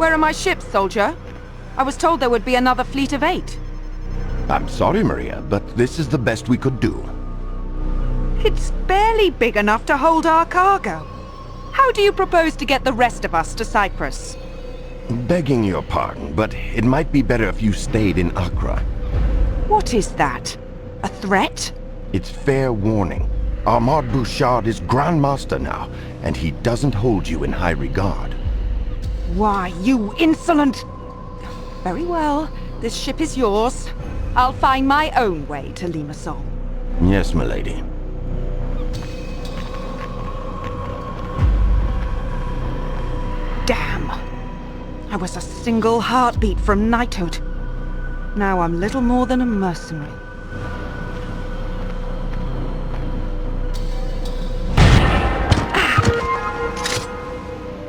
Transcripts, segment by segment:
Where are my ships, soldier? I was told there would be another fleet of 8. I'm sorry, Maria, but this is the best we could do. It's barely big enough to hold our cargo. How do you propose to get the rest of us to Cyprus? Begging your pardon, but it might be better if you stayed in Accra. What is that? A threat? It's fair warning. Ahmad Bouchard is Grand Master now, and he doesn't hold you in high regard. Why, you insolent... Very well. This ship is yours. I'll find my own way to Limassol. Yes, milady. Damn! I was a single heartbeat from knighthood. Now I'm little more than a mercenary.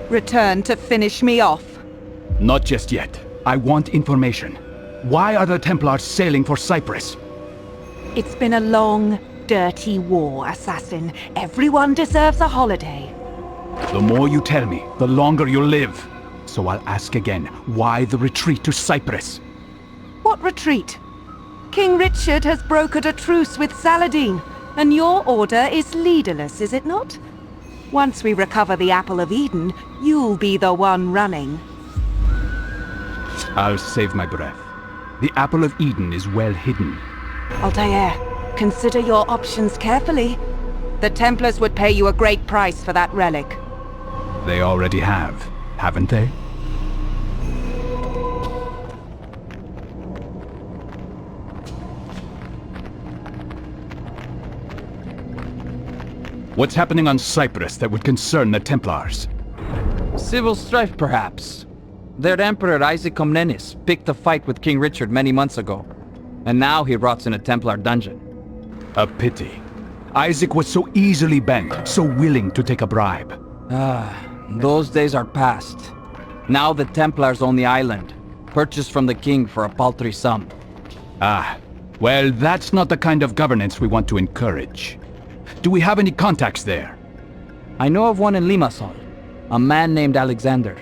Return to finish me off. Not just yet. I want information. Why are the Templars sailing for Cyprus? It's been a long, dirty war, assassin. Everyone deserves a holiday. The more you tell me, the longer you'll live. So I'll ask again, why the retreat to Cyprus? What retreat? King Richard has brokered a truce with Saladin, and your order is leaderless, is it not? Once we recover the Apple of Eden, you'll be the one running. I'll save my breath. The Apple of Eden is well hidden. Altair, consider your options carefully. The Templars would pay you a great price for that relic. They already have, haven't they? What's happening on Cyprus that would concern the Templars? Civil strife, perhaps. Their Emperor Isaac Comnenus picked a fight with King Richard many months ago, and now he rots in a Templar dungeon. A pity. Isaac was so easily bent, so willing to take a bribe. Those days are past. Now the Templars own the island, purchased from the king for a paltry sum. Well, that's not the kind of governance we want to encourage. Do we have any contacts there? I know of one in Limassol, a man named Alexander.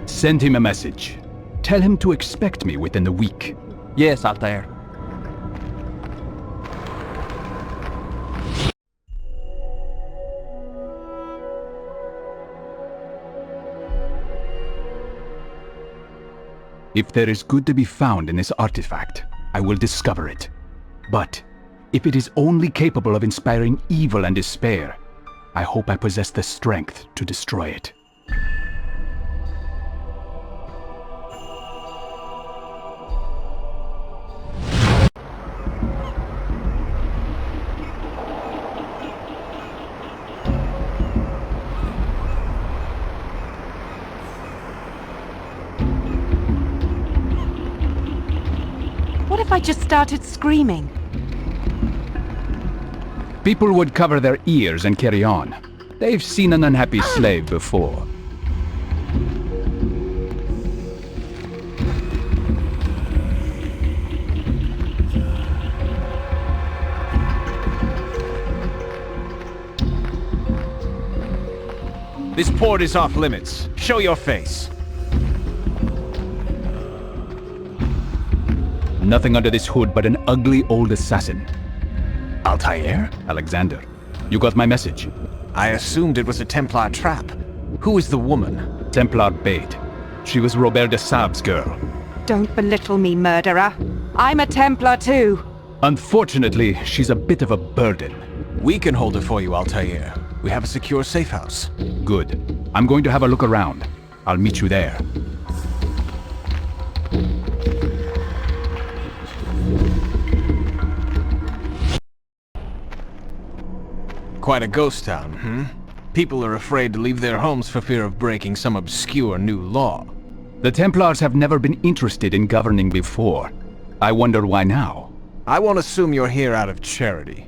Send him a message. Tell him to expect me within the week. Yes, Altair. If there is good to be found in this artifact, I will discover it. But if it is only capable of inspiring evil and despair, I hope I possess the strength to destroy it. What if I just started screaming? People would cover their ears and carry on. They've seen an unhappy slave before. This port is off limits. Show your face. Nothing under this hood but an ugly old assassin. Altair? Alexander, you got my message. I assumed it was a Templar trap. Who is the woman? Templar bait. She was Robert de Sab's girl. Don't belittle me, murderer. I'm a Templar too. Unfortunately, she's a bit of a burden. We can hold her for you, Altair. We have a secure safe house. Good. I'm going to have a look around. I'll meet you there. Quite a ghost town, hmm? People are afraid to leave their homes for fear of breaking some obscure new law. The Templars have never been interested in governing before. I wonder why now. I won't assume you're here out of charity.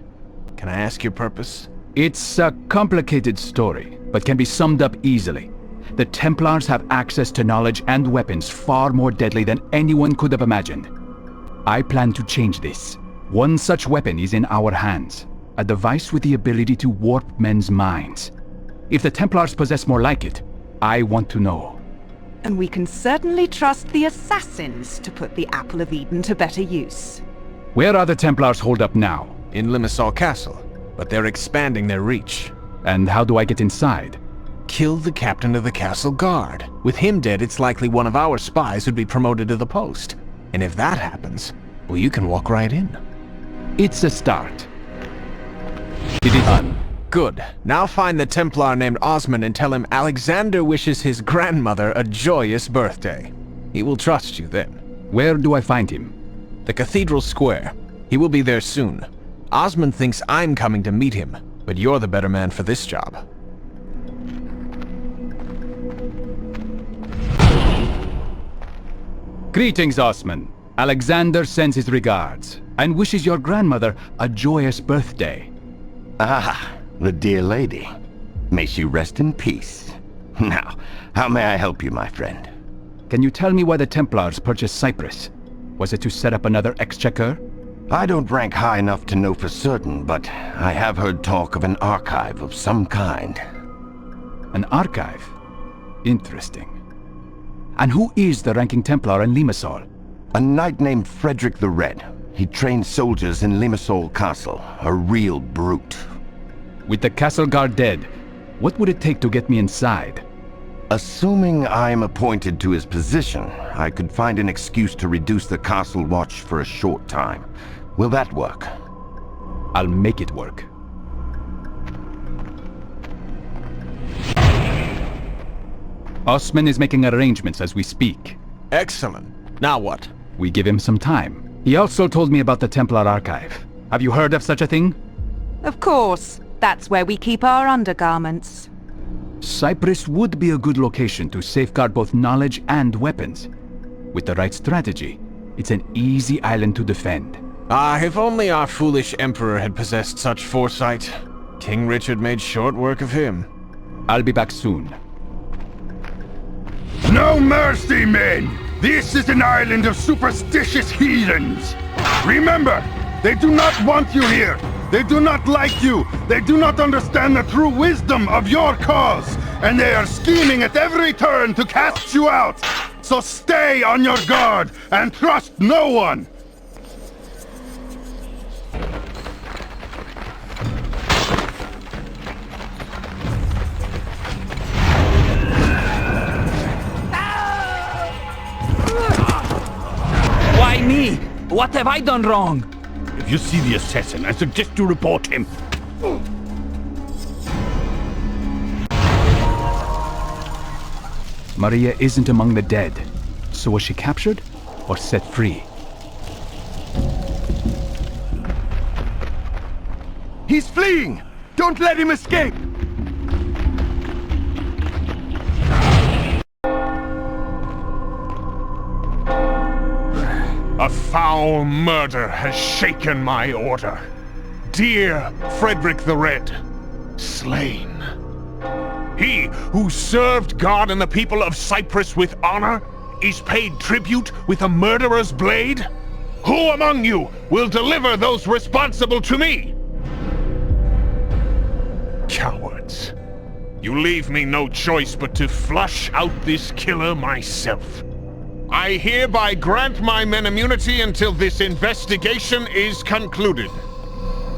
Can I ask your purpose? It's a complicated story, but can be summed up easily. The Templars have access to knowledge and weapons far more deadly than anyone could have imagined. I plan to change this. One such weapon is in our hands. A device with the ability to warp men's minds. If the Templars possess more like it, I want to know. And we can certainly trust the assassins to put the Apple of Eden to better use. Where are the Templars holed up now? In Limassol Castle, but they're expanding their reach. And how do I get inside? Kill the captain of the castle guard. With him dead, it's likely one of our spies would be promoted to the post. And if that happens, well, you can walk right in. It's a start. Did it done? Good. Now find the Templar named Osmond and tell him Alexander wishes his grandmother a joyous birthday. He will trust you then. Where do I find him? The Cathedral Square. He will be there soon. Osmond thinks I'm coming to meet him, but you're the better man for this job. Greetings, Osman. Alexander sends his regards and wishes your grandmother a joyous birthday. Ah, the dear lady. May she rest in peace. Now, how may I help you, my friend? Can you tell me why the Templars purchased Cyprus? Was it to set up another exchequer? I don't rank high enough to know for certain, but I have heard talk of an archive of some kind. An archive? Interesting. And who is the ranking Templar in Limassol? A knight named Frederick the Red. He trained soldiers in Limassol Castle. A real brute. With the castle guard dead, what would it take to get me inside? Assuming I am appointed to his position, I could find an excuse to reduce the castle watch for a short time. Will that work? I'll make it work. Osman is making arrangements as we speak. Excellent. Now what? We give him some time. He also told me about the Templar archive. Have you heard of such a thing? Of course. That's where we keep our undergarments. Cyprus would be a good location to safeguard both knowledge and weapons. With the right strategy, it's an easy island to defend. Ah, if only our foolish emperor had possessed such foresight. King Richard made short work of him. I'll be back soon. No mercy, men! This is an island of superstitious heathens! Remember, they do not want you here! They do not like you! They do not understand the true wisdom of your cause! And they are scheming at every turn to cast you out! So stay on your guard and trust no one! Why me? What have I done wrong? If you see the assassin, I suggest you report him. Maria isn't among the dead. So was she captured or set free? He's fleeing! Don't let him escape! A foul murder has shaken my order. Dear Frederick the Red, slain. He who served God and the people of Cyprus with honor is paid tribute with a murderer's blade? Who among you will deliver those responsible to me? Cowards. You leave me no choice but to flush out this killer myself. I hereby grant my men immunity until this investigation is concluded.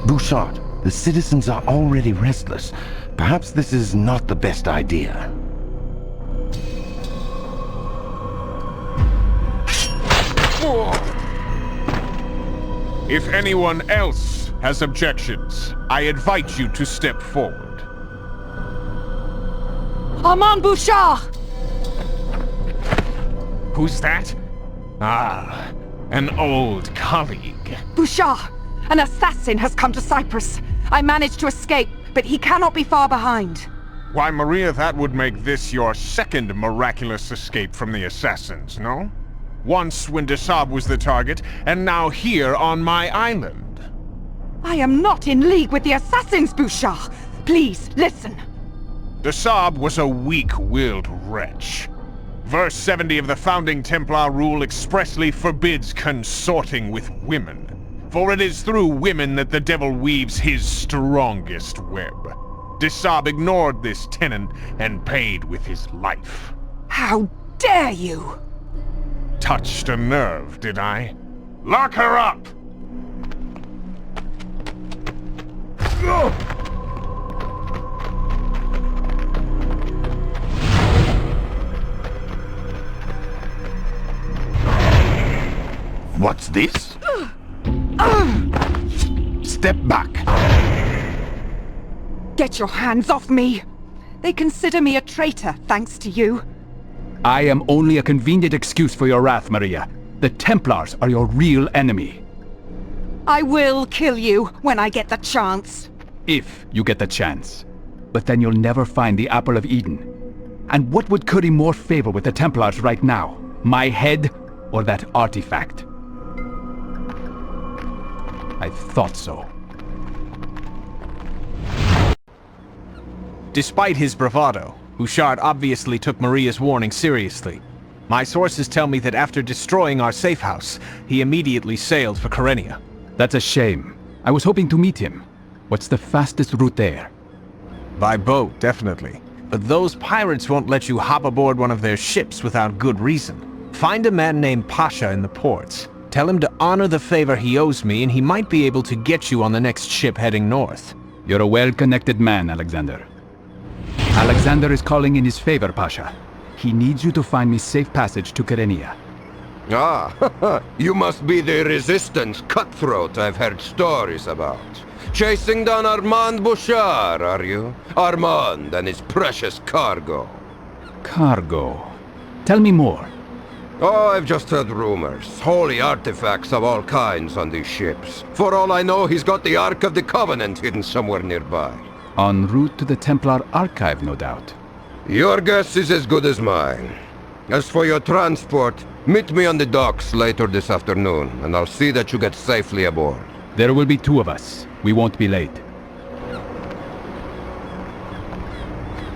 Bouchard, the citizens are already restless. Perhaps this is not the best idea. If anyone else has objections, I invite you to step forward. Armand Bouchard! Who's that? Ah, an old colleague. Bouchard! An assassin has come to Cyprus. I managed to escape, but he cannot be far behind. Why, Maria, that would make this your second miraculous escape from the assassins, no? Once when Desab was the target, and now here on my island. I am not in league with the assassins, Bouchard! Please, listen. Desab was a weak-willed wretch. Verse 70 of the founding Templar rule expressly forbids consorting with women. For it is through women that the devil weaves his strongest web. Desab ignored this tenet and paid with his life. How dare you? Touched a nerve, did I? Lock her up! What's this? Step back. Get your hands off me! They consider me a traitor, thanks to you. I am only a convenient excuse for your wrath, Maria. The Templars are your real enemy. I will kill you when I get the chance. If you get the chance. But then you'll never find the Apple of Eden. And what would curry more favor with the Templars right now? My head or that artifact? I thought so. Despite his bravado, Bouchard obviously took Maria's warning seriously. My sources tell me that after destroying our safe house, he immediately sailed for Kyrenia. That's a shame. I was hoping to meet him. What's the fastest route there? By boat, definitely. But those pirates won't let you hop aboard one of their ships without good reason. Find a man named Pasha in the ports. Tell him to honor the favor he owes me, and he might be able to get you on the next ship heading north. You're a well-connected man, Alexander. Alexander is calling in his favor, Pasha. He needs you to find me safe passage to Kyrenia. Ah, you must be the resistance cutthroat I've heard stories about. Chasing down Armand Bouchard, are you? Armand and his precious cargo. Cargo. Tell me more. Oh, I've just heard rumors. Holy artifacts of all kinds on these ships. For all I know, he's got the Ark of the Covenant hidden somewhere nearby. En route to the Templar Archive, no doubt. Your guess is as good as mine. As for your transport, meet me on the docks later this afternoon, and I'll see that you get safely aboard. There will be two of us. We won't be late.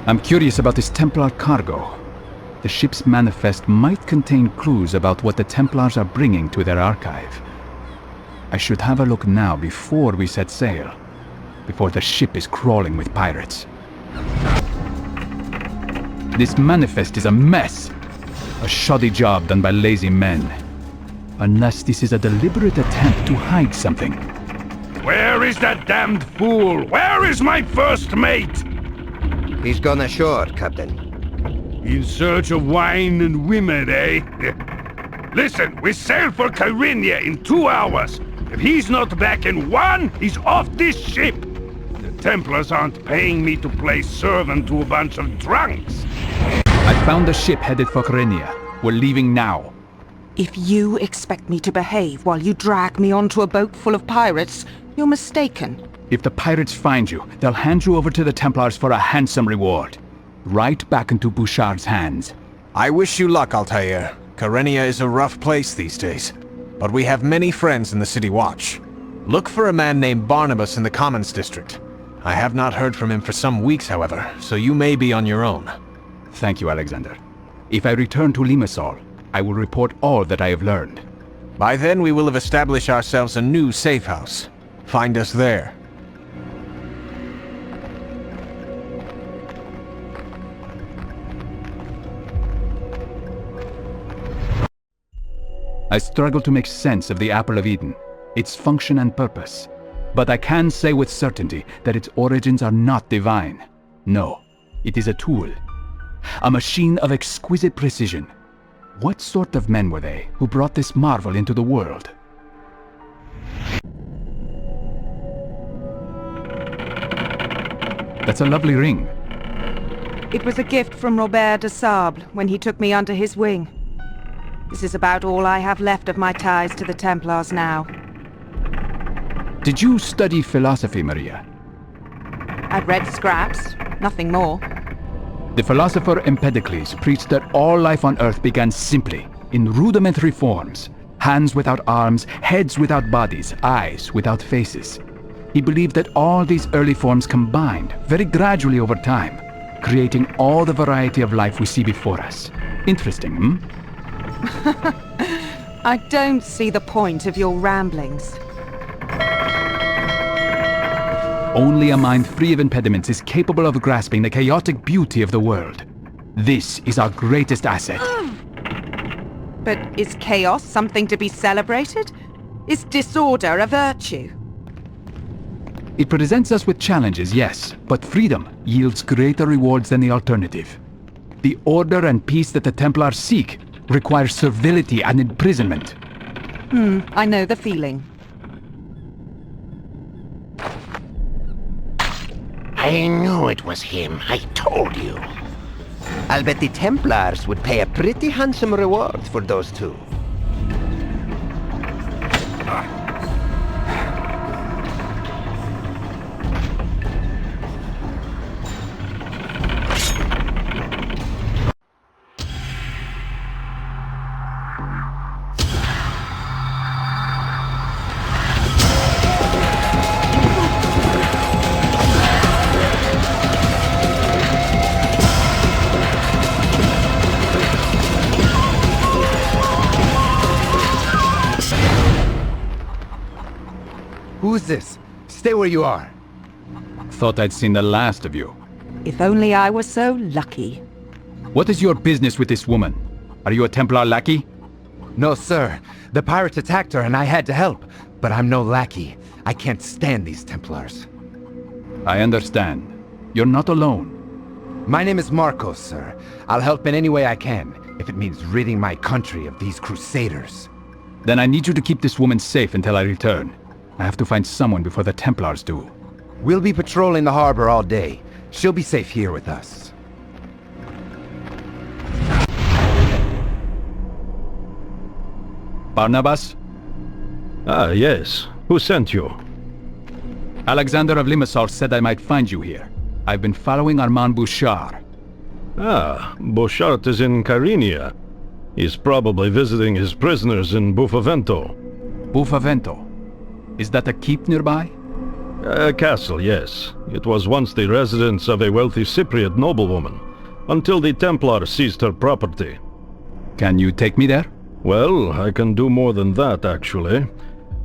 I'm curious about this Templar cargo. The ship's manifest might contain clues about what the Templars are bringing to their archive. I should have a look now before we set sail. Before the ship is crawling with pirates. This manifest is a mess. A shoddy job done by lazy men. Unless this is a deliberate attempt to hide something. Where is that damned fool? Where is my first mate? He's gone ashore, Captain. In search of wine and women, eh? Listen, we sail for Kyrenia in 2 hours. If he's not back in 1, he's off this ship. The Templars aren't paying me to play servant to a bunch of drunks. I found a ship headed for Kyrenia. We're leaving now. If you expect me to behave while you drag me onto a boat full of pirates, you're mistaken. If the pirates find you, they'll hand you over to the Templars for a handsome reward. Right back into Bouchard's hands. I wish you luck, Altair. Kyrenia is a rough place these days. But we have many friends in the City Watch. Look for a man named Barnabas in the Commons District. I have not heard from him for some weeks, however, so you may be on your own. Thank you, Alexander. If I return to Limassol, I will report all that I have learned. By then, we will have established ourselves a new safe house. Find us there. I struggle to make sense of the Apple of Eden, its function and purpose. But I can say with certainty that its origins are not divine. No, it is a tool. A machine of exquisite precision. What sort of men were they who brought this marvel into the world? That's a lovely ring. It was a gift from Robert de Sable when he took me under his wing. This is about all I have left of my ties to the Templars now. Did you study philosophy, Maria? I've read scraps, nothing more. The philosopher Empedocles preached that all life on Earth began simply, in rudimentary forms. Hands without arms, heads without bodies, eyes without faces. He believed that all these early forms combined, very gradually over time, creating all the variety of life we see before us. Interesting, hmm? I don't see the point of your ramblings. Only a mind free of impediments is capable of grasping the chaotic beauty of the world. This is our greatest asset. But is chaos something to be celebrated? Is disorder a virtue? It presents us with challenges, yes, but freedom yields greater rewards than the alternative. The order and peace that the Templars seek requires servility and imprisonment. I know the feeling. I knew it was him. I told you. I'll bet the Templars would pay a pretty handsome reward for those two. Who's this? Stay where you are. Thought I'd seen the last of you. If only I were so lucky. What is your business with this woman? Are you a Templar lackey? No, sir. The pirates attacked her and I had to help. But I'm no lackey. I can't stand these Templars. I understand. You're not alone. My name is Marcos, sir. I'll help in any way I can, if it means ridding my country of these crusaders. Then I need you to keep this woman safe until I return. I have to find someone before the Templars do. We'll be patrolling the harbor all day. She'll be safe here with us. Barnabas? Ah, yes. Who sent you? Alexander of Limassol said I might find you here. I've been following Armand Bouchard. Ah, Bouchard is in Carenia. He's probably visiting his prisoners in Buffavento. Buffavento? Is that a keep nearby? A castle, yes. It was once the residence of a wealthy Cypriot noblewoman, until the Templars seized her property. Can you take me there? Well, I can do more than that, actually.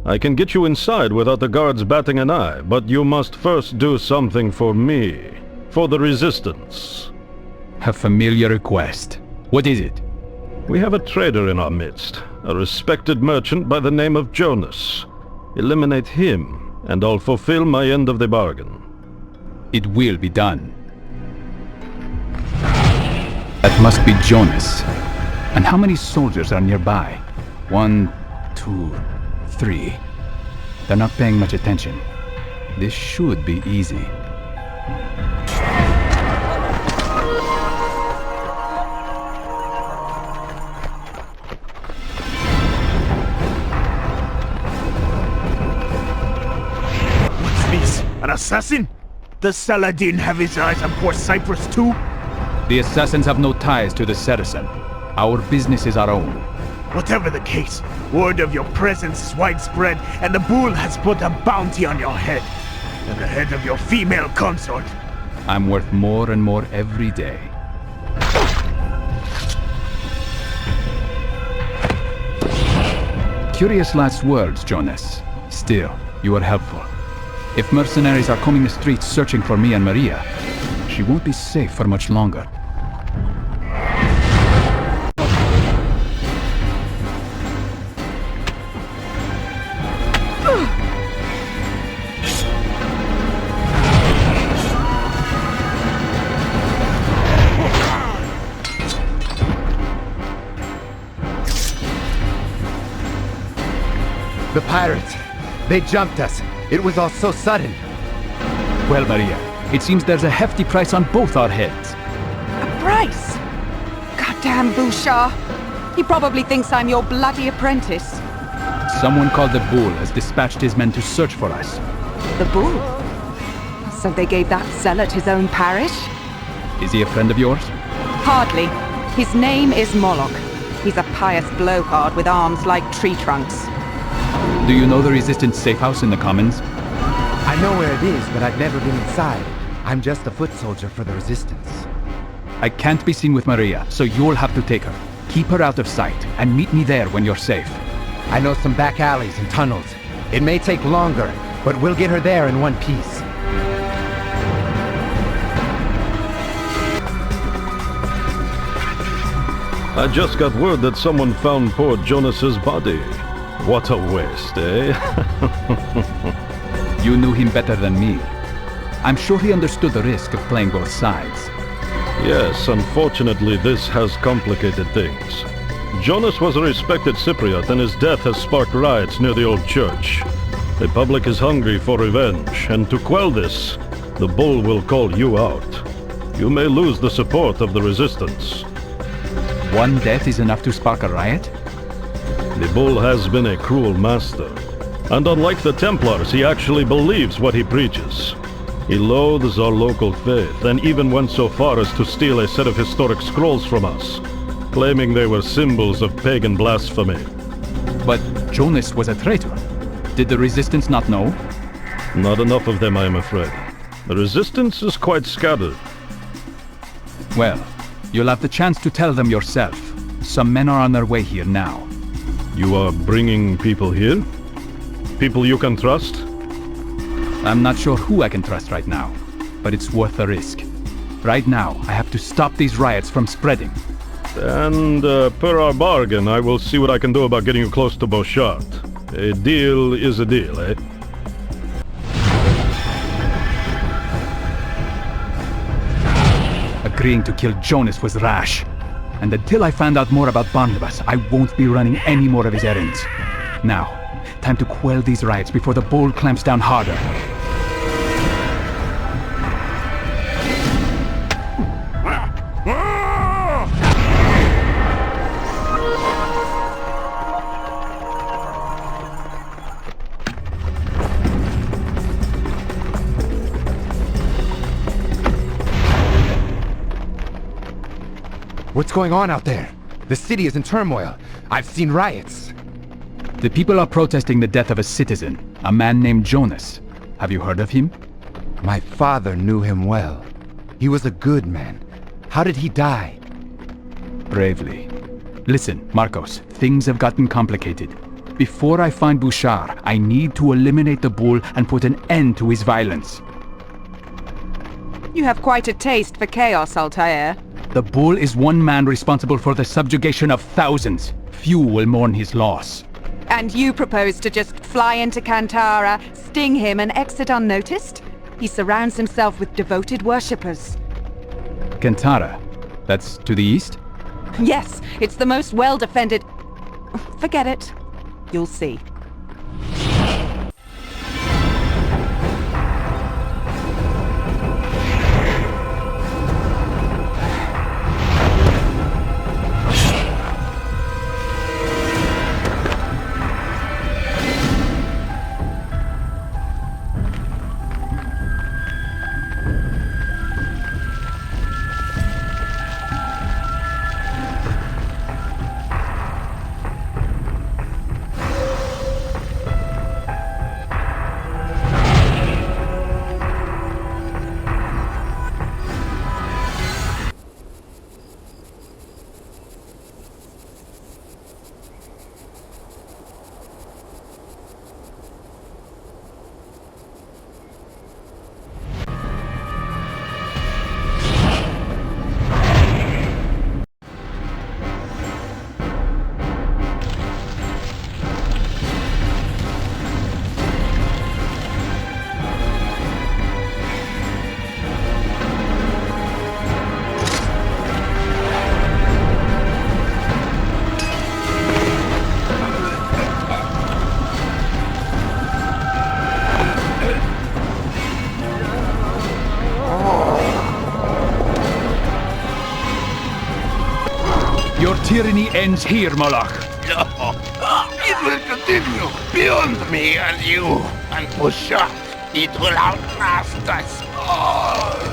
I can get you inside without the guards batting an eye, but you must first do something for me. For the Resistance. A familiar request. What is it? We have a trader in our midst, a respected merchant by the name of Jonas. Eliminate him, and I'll fulfill my end of the bargain. It will be done. That must be Jonas. And how many soldiers are nearby? 1, 2, 3. They're not paying much attention. This should be easy. An assassin? Does Saladin have his eyes on Port Cyprus too? The assassins have no ties to the Saracen. Our business is our own. Whatever the case, word of your presence is widespread, and the bull has put a bounty on your head. And the head of your female consort. I'm worth more and more every day. Curious last words, Jonas. Still, you are helpful. If mercenaries are combing the streets searching for me and Maria, she won't be safe for much longer. The pirates! They jumped us! It was all so sudden. Well, Maria, it seems there's a hefty price on both our heads. A price? Goddamn Bouchard. He probably thinks I'm your bloody apprentice. Someone called the Bull has dispatched his men to search for us. The bull? So they gave that zealot his own parish? Is he a friend of yours? Hardly. His name is Moloch. He's a pious blowhard with arms like tree trunks. Do you know the Resistance safe house in the Commons? I know where it is, but I've never been inside. I'm just a foot soldier for the Resistance. I can't be seen with Maria, so you'll have to take her. Keep her out of sight, and meet me there when you're safe. I know some back alleys and tunnels. It may take longer, but we'll get her there in one piece. I just got word that someone found poor Jonas's body. What a waste, eh? You knew him better than me. I'm sure he understood the risk of playing both sides. Yes, unfortunately this has complicated things. Jonas was a respected Cypriot and his death has sparked riots near the old church. The public is hungry for revenge, and to quell this, the bull will call you out. You may lose the support of the resistance. One death is enough to spark a riot? The bull has been a cruel master, and unlike the Templars, he actually believes what he preaches. He loathes our local faith, and even went so far as to steal a set of historic scrolls from us, claiming they were symbols of pagan blasphemy. But Jonas was a traitor. Did the resistance not know? Not enough of them, I am afraid. The resistance is quite scattered. Well, you'll have the chance to tell them yourself. Some men are on their way here now. You are bringing people here? People you can trust? I'm not sure who I can trust right now, but it's worth the risk. Right now, I have to stop these riots from spreading. And per our bargain, I will see what I can do about getting you close to Beauchard. A deal is a deal, eh? Agreeing to kill Jonas was rash. And until I find out more about Barnabas, I won't be running any more of his errands. Now, time to quell these riots before the bull clamps down harder. What's going on out there? The city is in turmoil. I've seen riots. The people are protesting the death of a citizen, a man named Jonas. Have you heard of him? My father knew him well. He was a good man. How did he die? Bravely. Listen, Marcos, things have gotten complicated. Before I find Bouchard, I need to eliminate the bull and put an end to his violence. You have quite a taste for chaos, Altair. The bull is one man responsible for the subjugation of thousands. Few will mourn his loss. And you propose to just fly into Kantara, sting him and exit unnoticed? He surrounds himself with devoted worshippers. Kantara? That's to the east? Yes, it's the most well-defended... Forget it. You'll see. Your tyranny ends here, Moloch. No, it will continue beyond me and you and Bouchard. It will outlast us all.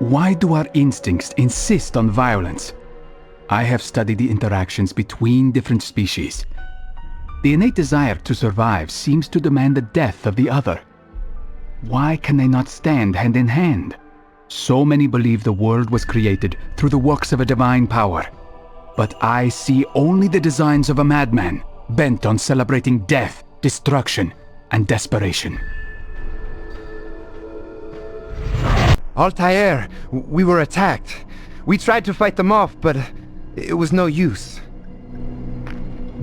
Why do our instincts insist on violence? I have studied the interactions between different species. The innate desire to survive seems to demand the death of the other. Why can they not stand hand in hand? So many believe the world was created through the works of a divine power. But I see only the designs of a madman, bent on celebrating death, destruction, and desperation. Altair, we were attacked. We tried to fight them off, but it was no use.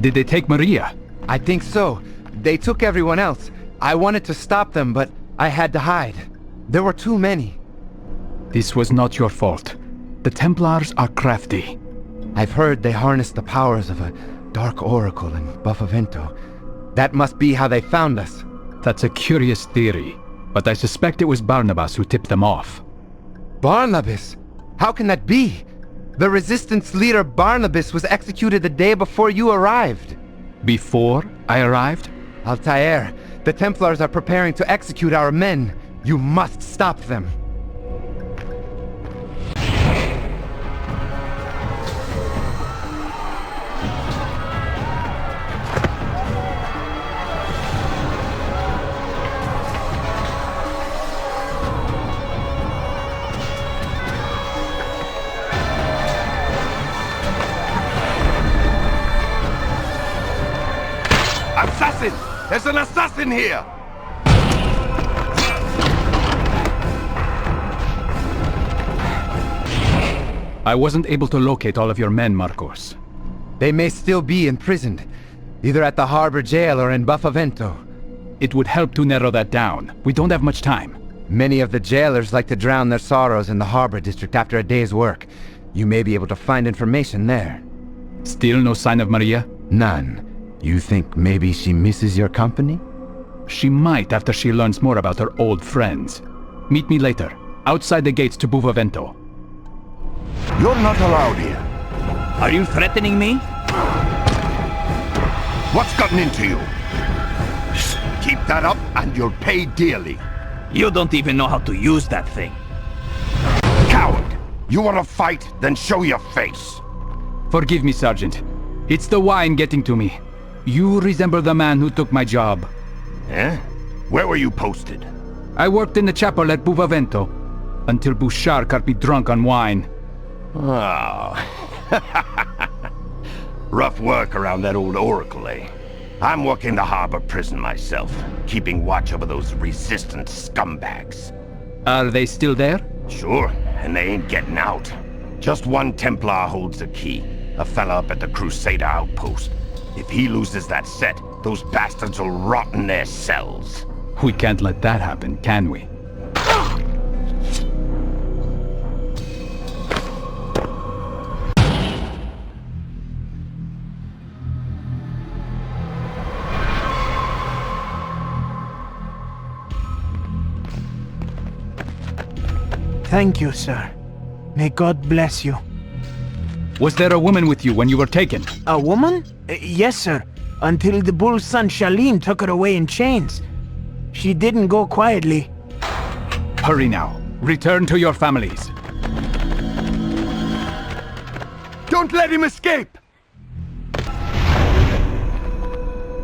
Did they take Maria? I think so. They took everyone else. I wanted to stop them, but I had to hide. There were too many. This was not your fault. The Templars are crafty. I've heard they harnessed the powers of a dark oracle in Buffavento. That must be how they found us. That's a curious theory, but I suspect it was Barnabas who tipped them off. Barnabas? How can that be? The Resistance leader Barnabas was executed the day before you arrived. Before I arrived? Altair, the Templars are preparing to execute our men. You must stop them. Assassin! There's an assassin here! I wasn't able to locate all of your men, Marcos. They may still be imprisoned, either at the harbor jail or in Buffavento. It would help to narrow that down. We don't have much time. Many of the jailers like to drown their sorrows in the harbor district after a day's work. You may be able to find information there. Still no sign of Maria? None. You think maybe she misses your company? She might after she learns more about her old friends. Meet me later, outside the gates to Buffavento. You're not allowed here. Are you threatening me? What's gotten into you? Keep that up and you'll pay dearly. You don't even know how to use that thing. Coward! You want to fight? Then show your face. Forgive me, Sergeant. It's the wine getting to me. You resemble the man who took my job. Eh? Where were you posted? I worked in the chapel at Buffavento, until Bouchard got me drunk on wine. Oh. Rough work around that old oracle, eh? I'm working the harbor prison myself, keeping watch over those resistant scumbags. Are they still there? Sure, and they ain't getting out. Just one Templar holds the key, a fella up at the Crusader outpost. If he loses that set, those bastards will rot in their cells. We can't let that happen, can we? Thank you, sir. May God bless you. Was there a woman with you when you were taken? A woman? Yes, sir. Until the bull's son Shalim took her away in chains. She didn't go quietly. Hurry now. Return to your families. Don't let him escape!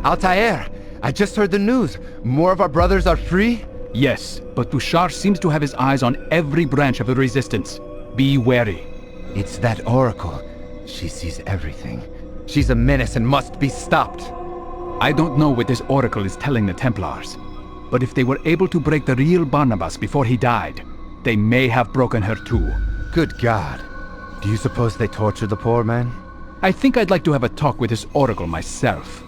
Altair, I just heard the news. More of our brothers are free? Yes, but Bouchard seems to have his eyes on every branch of the Resistance. Be wary. It's that oracle. She sees everything. She's a menace and must be stopped. I don't know what this oracle is telling the Templars, but if they were able to break the real Barnabas before he died, they may have broken her too. Good God. Do you suppose they torture the poor man? I think I'd like to have a talk with this oracle myself.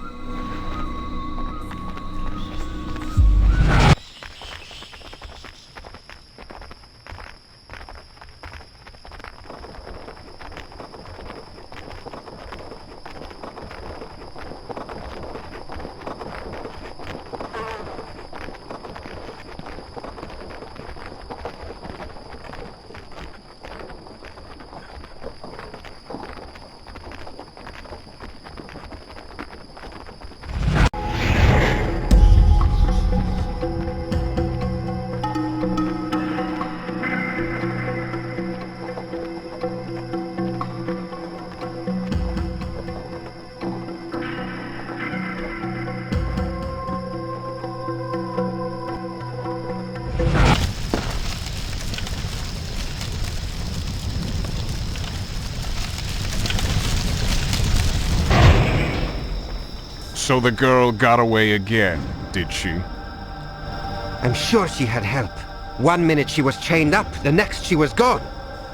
So the girl got away again, did she? I'm sure she had help. 1 minute she was chained up, the next she was gone.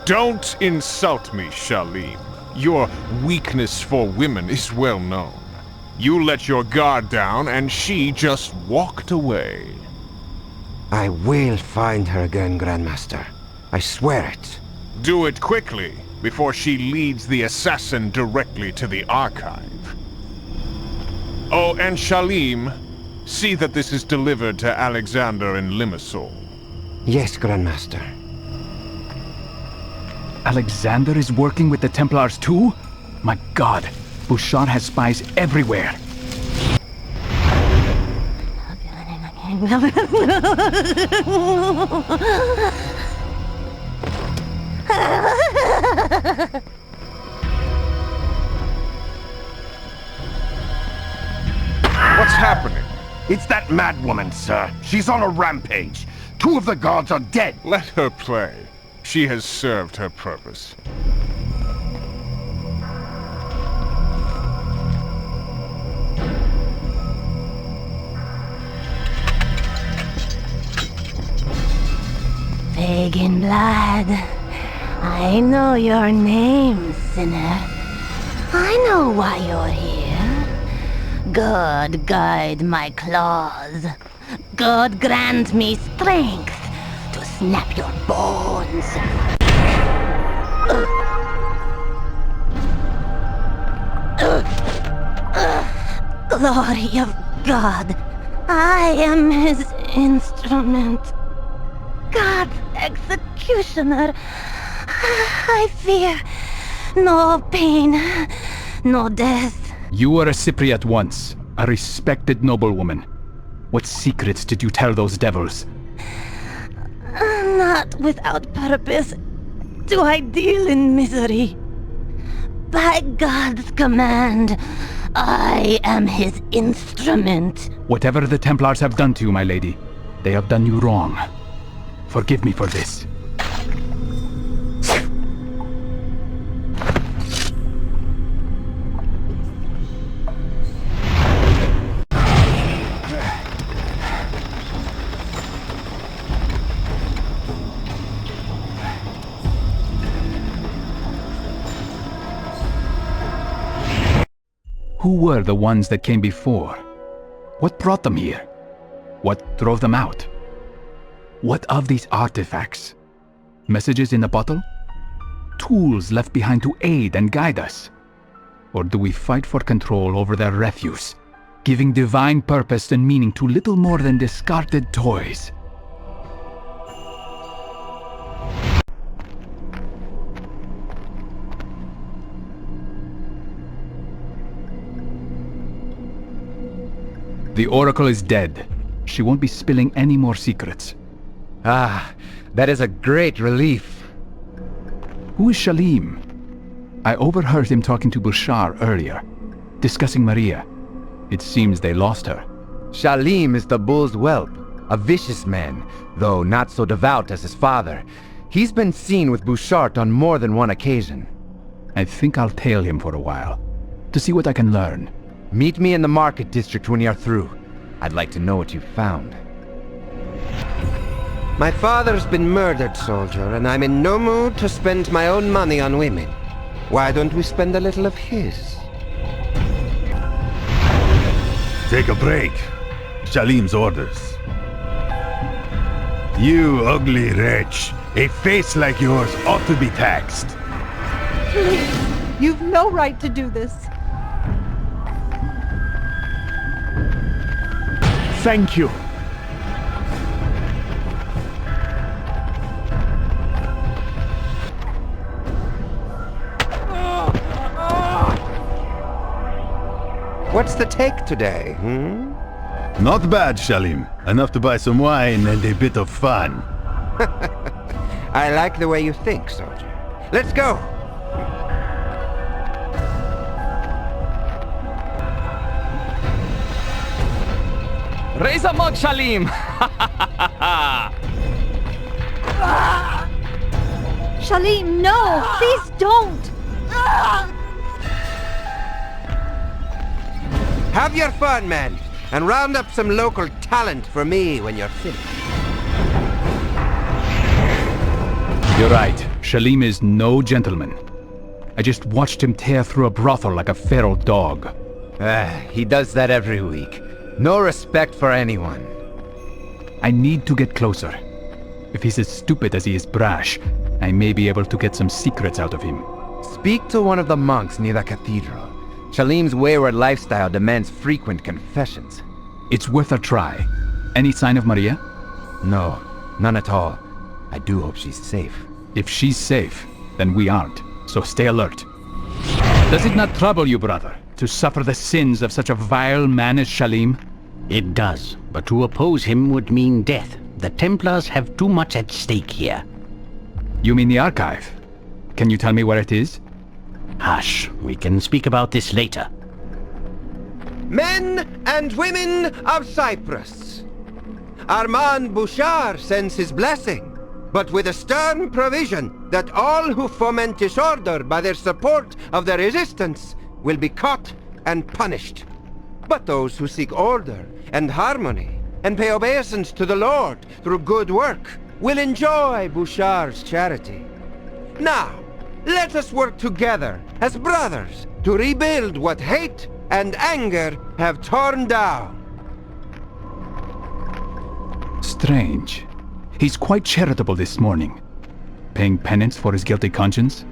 Don't insult me, Shalim. Your weakness for women is well known. You let your guard down and she just walked away. I will find her again, Grandmaster. I swear it. Do it quickly, before she leads the assassin directly to the archive. Oh, and Shalim, see that this is delivered to Alexander in Limassol. Yes, Grandmaster. Alexander is working with the Templars too? My god, Bouchard has spies everywhere. What's happening? It's that mad woman, sir. She's on a rampage. 2 of the guards are dead. Let her play. She has served her purpose. Pagan blood. I know your name, sinner. I know why you're here. God guide my claws. God grant me strength to snap your bones. Glory of God, I am his instrument. God's executioner. I fear no pain, no death. You were a Cypriot once, a respected noblewoman. What secrets did you tell those devils? Not without purpose do I deal in misery. By God's command, I am his instrument. Whatever the Templars have done to you, my lady, they have done you wrong. Forgive me for this. Who were the ones that came before? What brought them here? What drove them out? What of these artifacts? Messages in a bottle? Tools left behind to aid and guide us? Or do we fight for control over their refuse, giving divine purpose and meaning to little more than discarded toys? The Oracle is dead. She won't be spilling any more secrets. Ah, that is a great relief. Who is Shalim? I overheard him talking to Bouchard earlier, discussing Maria. It seems they lost her. Shalim is the bull's whelp, a vicious man, though not so devout as his father. He's been seen with Bouchard on more than one occasion. I think I'll tail him for a while, to see what I can learn. Meet me in the market district when you're through. I'd like to know what you've found. My father's been murdered, soldier, and I'm in no mood to spend my own money on women. Why don't we spend a little of his? Take a break. Shalim's orders. You ugly wretch. A face like yours ought to be taxed. Please, you've no right to do this. Thank you. What's the take today, hmm? Not bad, Shalim. Enough to buy some wine and a bit of fun. I like the way you think, soldier. Let's go! Raise a mug, Shalim! Shalim, no! Please don't! Have your fun, men, and round up some local talent for me when you're finished. You're right. Shalim is no gentleman. I just watched him tear through a brothel like a feral dog. He does that every week. No respect for anyone. I need to get closer. If he's as stupid as he is brash, I may be able to get some secrets out of him. Speak to one of the monks near the cathedral. Shalim's wayward lifestyle demands frequent confessions. It's worth a try. Any sign of Maria? No, none at all. I do hope she's safe. If she's safe, then we aren't. So stay alert. Does it not trouble you, brother, to suffer the sins of such a vile man as Shalim? It does, but to oppose him would mean death. The Templars have too much at stake here. You mean the archive? Can you tell me where it is? Hush, we can speak about this later. Men and women of Cyprus, Armand Bouchard sends his blessing, but with a stern provision that all who foment disorder by their support of the resistance will be caught and punished. But those who seek order and harmony and pay obeisance to the Lord through good work will enjoy Bouchard's charity. Now, let us work together as brothers to rebuild what hate and anger have torn down. Strange. He's quite charitable this morning. Paying penance for his guilty conscience?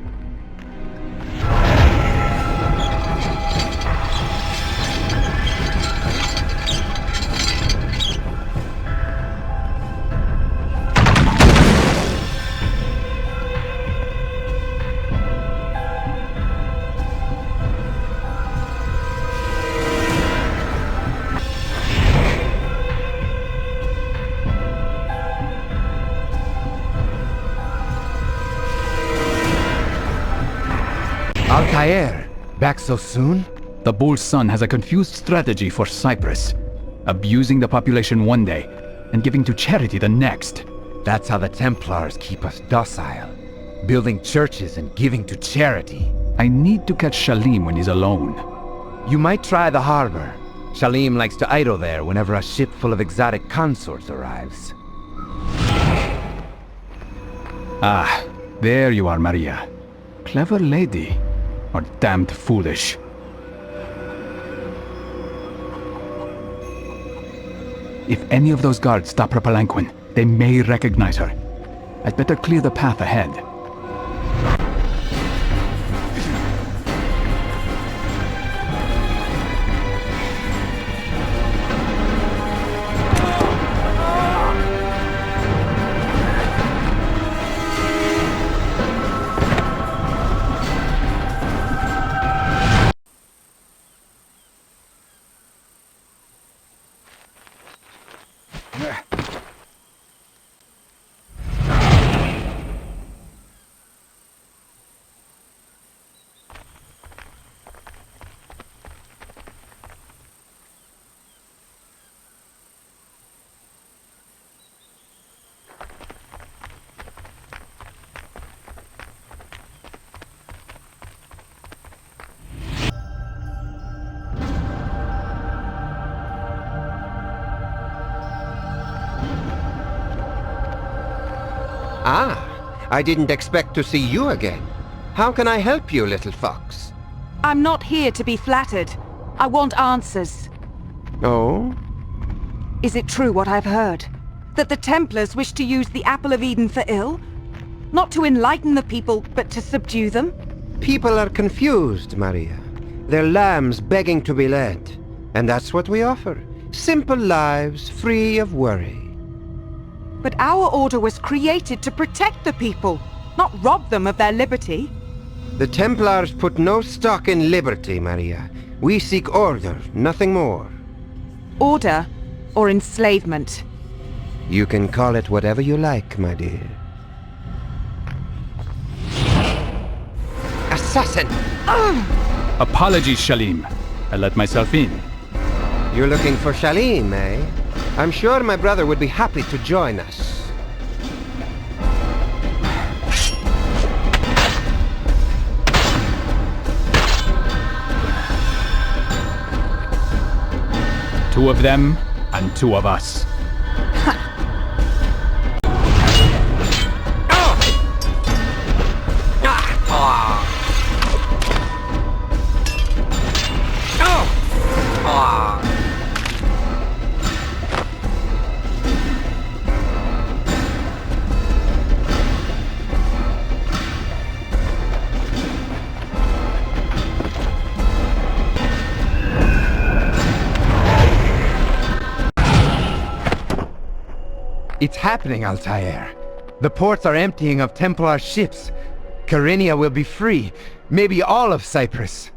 Altair, back so soon? The bull's son has a confused strategy for Cyprus. Abusing the population one day, and giving to charity the next. That's how the Templars keep us docile. Building churches and giving to charity. I need to catch Shalim when he's alone. You might try the harbor. Shalim likes to idle there whenever a ship full of exotic consorts arrives. Ah, there you are, Maria. Clever lady. Or damned foolish. If any of those guards stop her palanquin, they may recognize her. I'd better clear the path ahead. Ah, I didn't expect to see you again. How can I help you, little fox? I'm not here to be flattered. I want answers. Oh? Is it true what I've heard? That the Templars wish to use the Apple of Eden for ill? Not to enlighten the people, but to subdue them? People are confused, Maria. They're lambs begging to be led. And that's what we offer. Simple lives, free of worry. But our order was created to protect the people, not rob them of their liberty. The Templars put no stock in liberty, Maria. We seek order, nothing more. Order or enslavement? You can call it whatever you like, my dear. Assassin! Apologies, Shalim. I let myself in. You're looking for Shalim, eh? I'm sure my brother would be happy to join us. 2 of them and 2 of us. It's happening, Altair. The ports are emptying of Templar ships. Kyrenia will be free. Maybe all of Cyprus.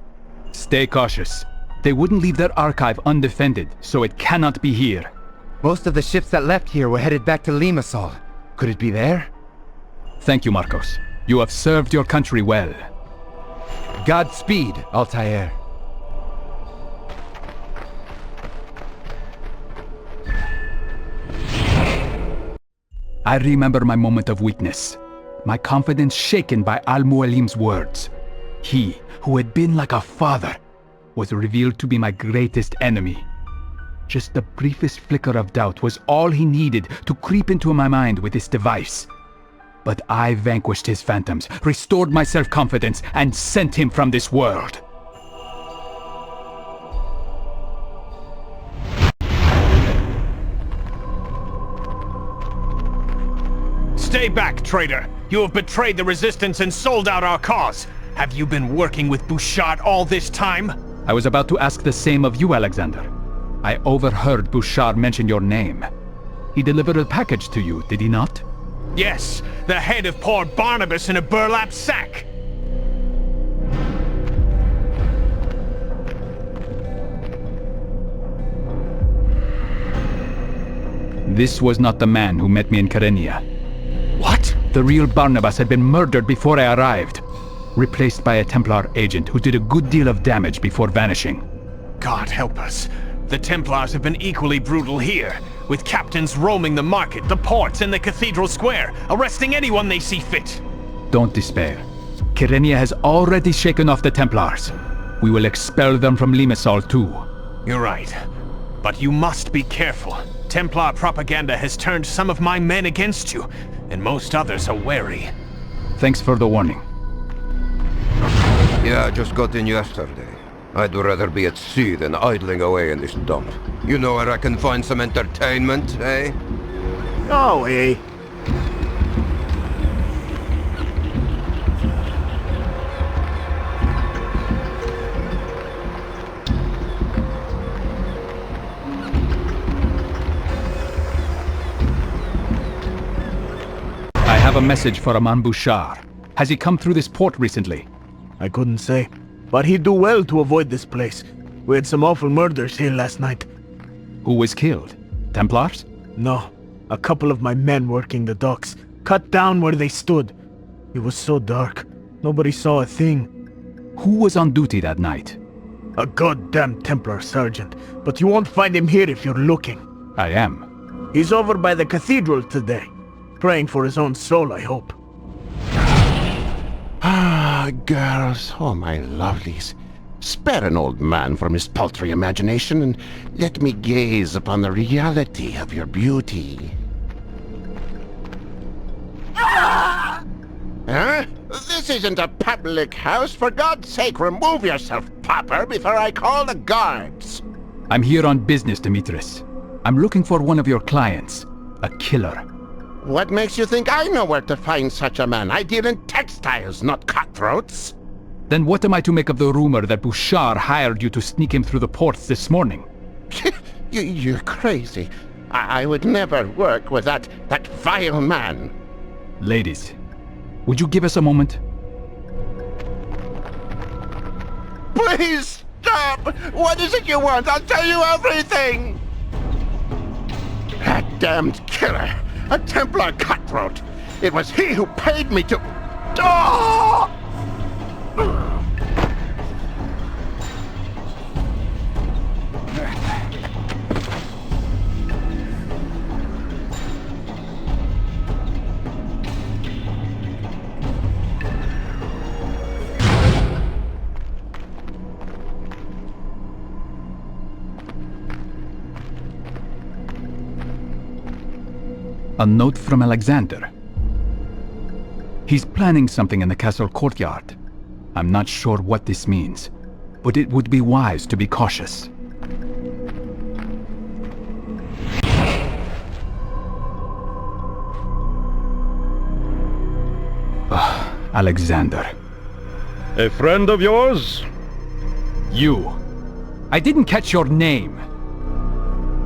Stay cautious. They wouldn't leave their archive undefended, so it cannot be here. Most of the ships that left here were headed back to Limassol. Could it be there? Thank you, Marcos. You have served your country well. Godspeed, Altair. I remember my moment of weakness. My confidence shaken by Al-Mualim's words. He, who had been like a father, was revealed to be my greatest enemy. Just the briefest flicker of doubt was all he needed to creep into my mind with this device. But I vanquished his phantoms, restored my self-confidence, and sent him from this world. Stay back, traitor! You have betrayed the Resistance and sold out our cause! Have you been working with Bouchard all this time? I was about to ask the same of you, Alexander. I overheard Bouchard mention your name. He delivered a package to you, did he not? Yes, the head of poor Barnabas in a burlap sack! This was not the man who met me in Kyrenia. What? The real Barnabas had been murdered before I arrived, replaced by a Templar agent who did a good deal of damage before vanishing. God help us. The Templars have been equally brutal here, with captains roaming the market, the ports, and the cathedral square, arresting anyone they see fit. Don't despair. Kyrenia has already shaken off the Templars. We will expel them from Limassol too. You're right. But you must be careful. Templar propaganda has turned some of my men against you, and most others are wary. Thanks for the warning. Yeah, I just got in yesterday. I'd rather be at sea than idling away in this dump. You know where I can find some entertainment, eh? Oh, eh? I have a message for Aman Bouchard. Has he come through this port recently? I couldn't say, but he'd do well to avoid this place. We had some awful murders here last night. Who was killed? Templars? No, a couple of my men working the docks, cut down where they stood. It was so dark, nobody saw a thing. Who was on duty that night? A goddamn Templar sergeant, but you won't find him here if you're looking. I am. He's over by the cathedral today, praying for his own soul, I hope. Ah, girls, oh my lovelies. Spare an old man from his paltry imagination and let me gaze upon the reality of your beauty. Huh? This isn't a public house. For God's sake, remove yourself, Popper, before I call the guards. I'm here on business, Demetrius. I'm looking for one of your clients. A killer. What makes you think I know where to find such a man? I deal in textiles, not cutthroats. Then what am I to make of the rumor that Bouchard hired you to sneak him through the ports this morning? You're crazy. I would never work with that vile man. Ladies, would you give us a moment? Please stop! What is it you want? I'll tell you everything! That damned killer! A Templar cutthroat! It was he who paid me to... Oh! A note from Alexander. He's planning something in the castle courtyard. I'm not sure what this means, but it would be wise to be cautious. Alexander. A friend of yours? You. I didn't catch your name.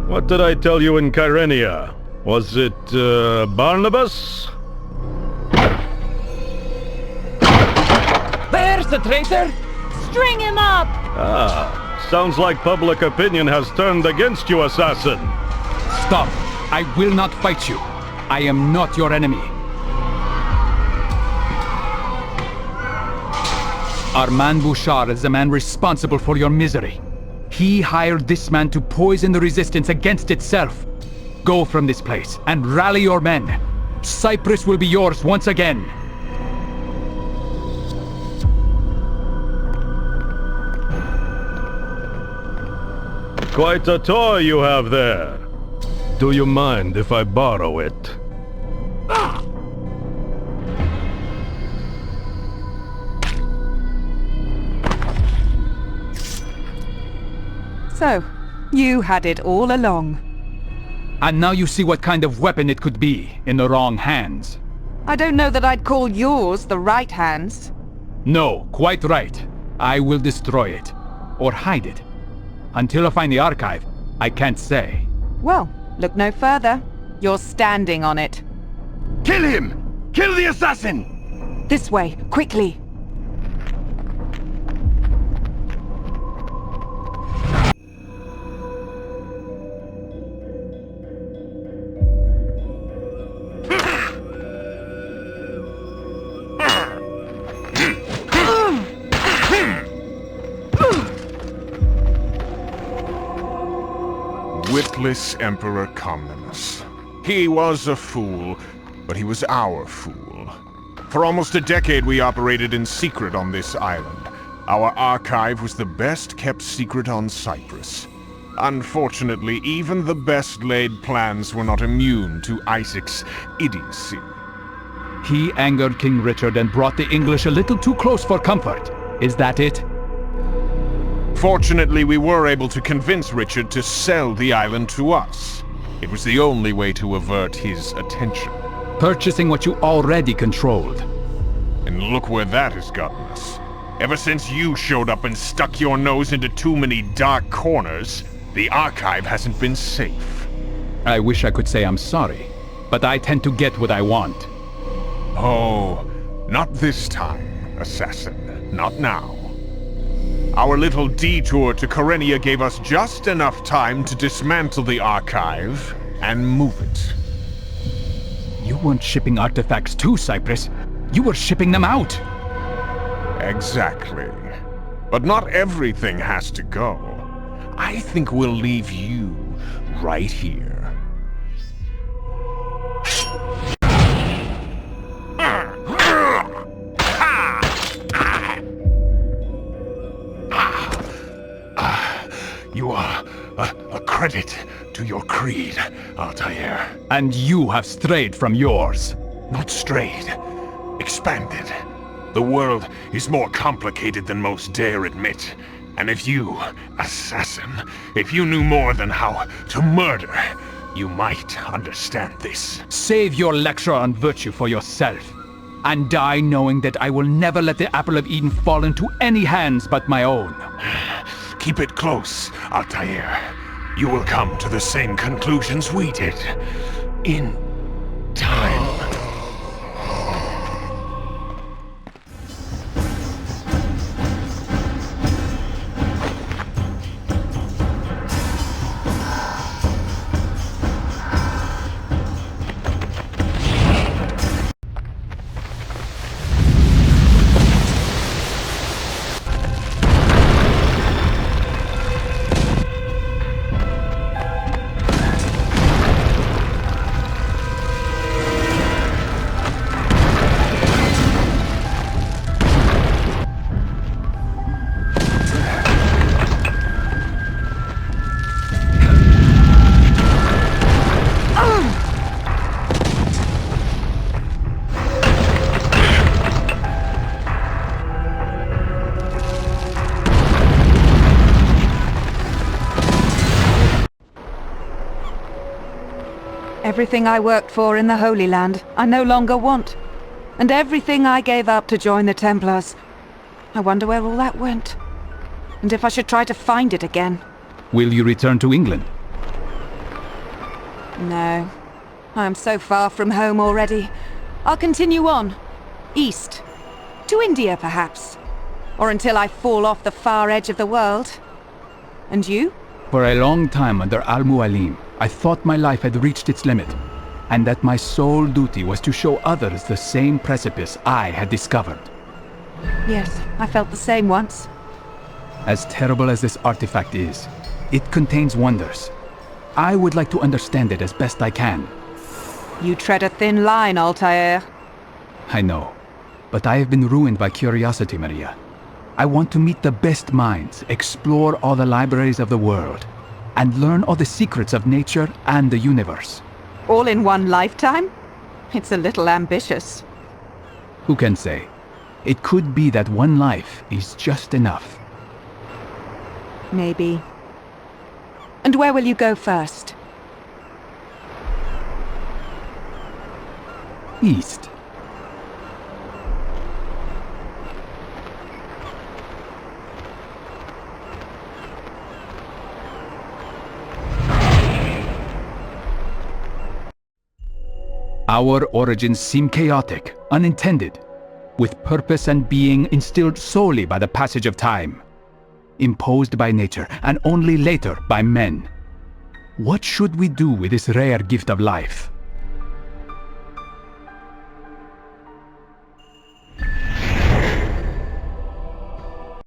What did I tell you in Kyrenia? Was it, Barnabas? There's the traitor! String him up! Ah, sounds like public opinion has turned against you, assassin. Stop. I will not fight you. I am not your enemy. Armand Bouchard is the man responsible for your misery. He hired this man to poison the resistance against itself. Go from this place and rally your men. Cyprus will be yours once again. Quite a toy you have there. Do you mind if I borrow it? So, you had it all along. And now you see what kind of weapon it could be in the wrong hands. I don't know that I'd call yours the right hands. No, quite right. I will destroy it. Or hide it. Until I find the archive, I can't say. Well, look no further. You're standing on it. Kill him! Kill the assassin! This way, quickly. Witless Emperor Comnenus. He was a fool, but he was our fool. For almost a decade we operated in secret on this island. Our archive was the best kept secret on Cyprus. Unfortunately, even the best laid plans were not immune to Isaac's idiocy. He angered King Richard and brought the English a little too close for comfort. Is that it? Fortunately, we were able to convince Richard to sell the island to us. It was the only way to avert his attention. Purchasing what you already controlled. And look where that has gotten us. Ever since you showed up and stuck your nose into too many dark corners, the archive hasn't been safe. I wish I could say I'm sorry, but I tend to get what I want. Oh, not this time, assassin. Not now. Our little detour to Kyrenia gave us just enough time to dismantle the archive and move it. You weren't shipping artifacts to Cyprus. You were shipping them out. Exactly. But not everything has to go. I think we'll leave you right here. You are a credit to your creed, Altair. And you have strayed from yours. Not strayed. Expanded. The world is more complicated than most dare admit. And if you, assassin, if you knew more than how to murder, you might understand this. Save your lecture on virtue for yourself. And die knowing that I will never let the Apple of Eden fall into any hands but my own. Keep it close, Altair. You will come to the same conclusions we did. In time. Everything I worked for in the Holy Land, I no longer want. And everything I gave up to join the Templars. I wonder where all that went. And if I should try to find it again. Will you return to England? No. I am so far from home already. I'll continue on. East. To India, perhaps. Or until I fall off the far edge of the world. And you? For a long time under Al-Mualim, I thought my life had reached its limit, and that my sole duty was to show others the same precipice I had discovered. Yes, I felt the same once. As terrible as this artifact is, it contains wonders. I would like to understand it as best I can. You tread a thin line, Altair. I know, but I have been ruined by curiosity, Maria. I want to meet the best minds, explore all the libraries of the world, and learn all the secrets of nature and the universe. All in one lifetime? It's a little ambitious. Who can say? It could be that one life is just enough. Maybe. And where will you go first? East. Our origins seem chaotic, unintended, with purpose and being instilled solely by the passage of time, imposed by nature and only later by men. What should we do with this rare gift of life?